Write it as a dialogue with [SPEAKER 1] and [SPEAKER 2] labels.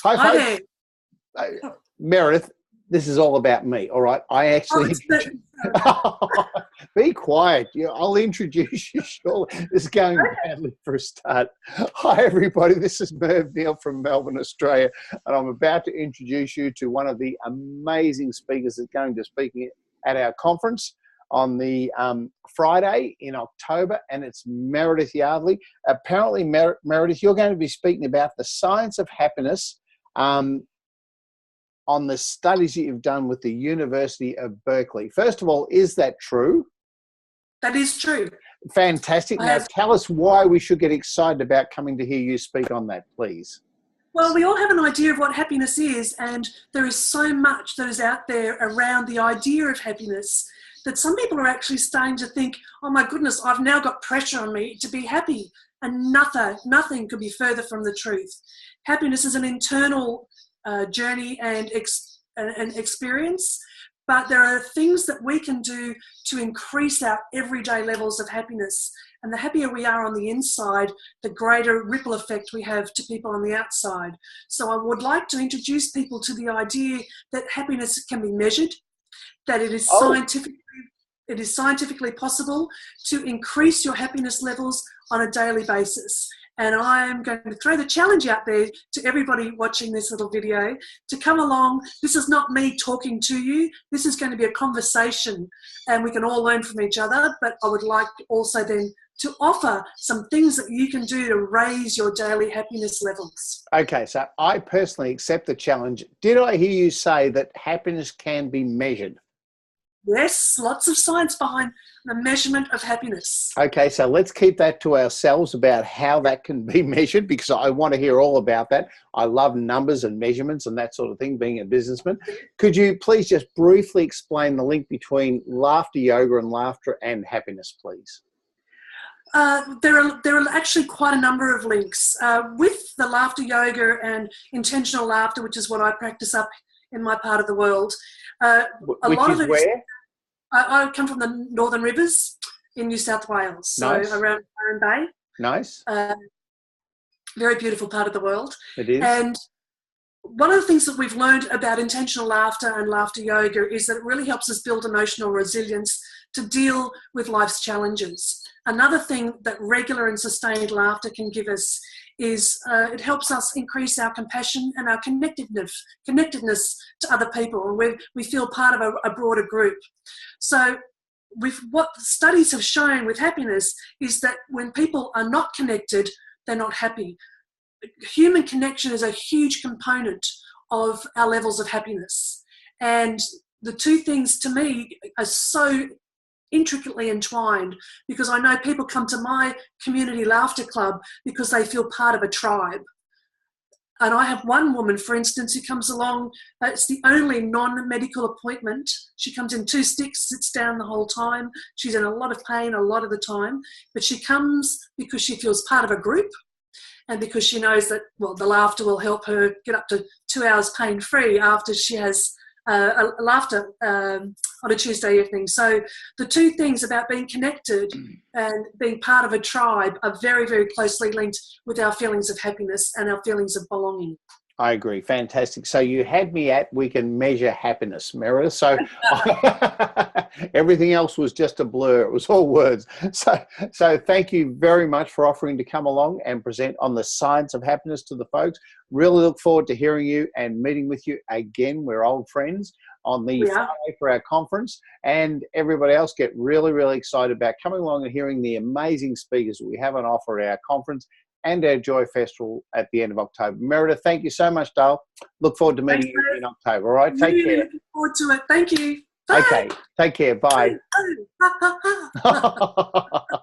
[SPEAKER 1] Hi,
[SPEAKER 2] Hi
[SPEAKER 1] folks.
[SPEAKER 2] there.
[SPEAKER 1] Meredith, this is all about me, all right? I actually... Be quiet. I'll introduce you shortly. This is going badly for a start. Hi, everybody. This is Merv Neal from Melbourne, Australia, and I'm about to introduce you to one of the amazing speakers that's going to speak at our conference on the Friday in October, and it's Meredith Yardley. Apparently, Meredith, you're going to be speaking about the science of happiness on the studies that you've done with the University of Berkeley. First of all, is that true?
[SPEAKER 2] That is true.
[SPEAKER 1] Fantastic. Now, tell us why we should get excited about coming to hear you speak on that, please.
[SPEAKER 2] Well, we all have an idea of what happiness is, and there is so much that is out there around the idea of happiness that some people are actually starting to think, oh my goodness, I've now got pressure on me to be happy. And nothing could be further from the truth. Happiness is an internal journey and experience, but there are things that we can do to increase our everyday levels of happiness. And the happier we are on the inside, the greater ripple effect we have to people on the outside. So I would like to introduce people to the idea that happiness can be measured, that it is scientifically possible to increase your happiness levels on a daily basis. And I'm going to throw the challenge out there to everybody watching this little video to come along. This is not me talking to you. This is going to be a conversation, and we can all learn from each other. But I would like also then to offer some things that you can do to raise your daily happiness levels.
[SPEAKER 1] Okay, so I personally accept the challenge. Did I hear you say that happiness can be measured?
[SPEAKER 2] Yes, lots of science behind the measurement of happiness.
[SPEAKER 1] Okay, so let's keep that to ourselves about how that can be measured, because I want to hear all about that. I love numbers and measurements and that sort of thing, being a businessman. Could you please just briefly explain the link between laughter yoga and laughter and happiness, please?
[SPEAKER 2] There are actually quite a number of links. With the laughter yoga and intentional laughter, which is what I practice up in my part of the world.
[SPEAKER 1] Where?
[SPEAKER 2] I come from the Northern Rivers in New South Wales, so
[SPEAKER 1] nice.
[SPEAKER 2] Around Byron Bay.
[SPEAKER 1] Nice.
[SPEAKER 2] Very beautiful part of the world.
[SPEAKER 1] It is.
[SPEAKER 2] And one of the things that we've learned about intentional laughter and laughter yoga is that it really helps us build emotional resilience to deal with life's challenges. Another thing that regular and sustained laughter can give us is it helps us increase our compassion and our connectedness to other people, and we feel part of a broader group. So what studies have shown with happiness is that when people are not connected, they're not happy. Human connection is a huge component of our levels of happiness. And the two things to me are so intricately entwined, because I know people come to my community laughter club because they feel part of a tribe. And I have one woman, for instance, who comes along. It's the only non-medical appointment. She comes in 2 sticks, sits down the whole time. She's in a lot of pain a lot of the time, but she comes because she feels part of a group, and because she knows that, well, the laughter will help her get up to 2 hours pain-free after she has a laughter on a Tuesday evening. So the two things about being connected and being part of a tribe are very, very closely linked with our feelings of happiness and our feelings of belonging.
[SPEAKER 1] I agree. Fantastic. So you had me at we can measure happiness, Meredith. So everything else was just a blur. It was all words. So thank you very much for offering to come along and present on the science of happiness to the folks. Really look forward to hearing you and meeting with you again. We're old friends on the Friday for our conference, and everybody else get really, really excited about coming along and hearing the amazing speakers that we have on offer at our conference and our Joy Festival at the end of October. Meredith, thank you so much, Dale. Look forward to meeting you in October. All right, take care.
[SPEAKER 2] Looking forward to it. Thank you. Bye.
[SPEAKER 1] Okay, take care. Bye.
[SPEAKER 2] Bye.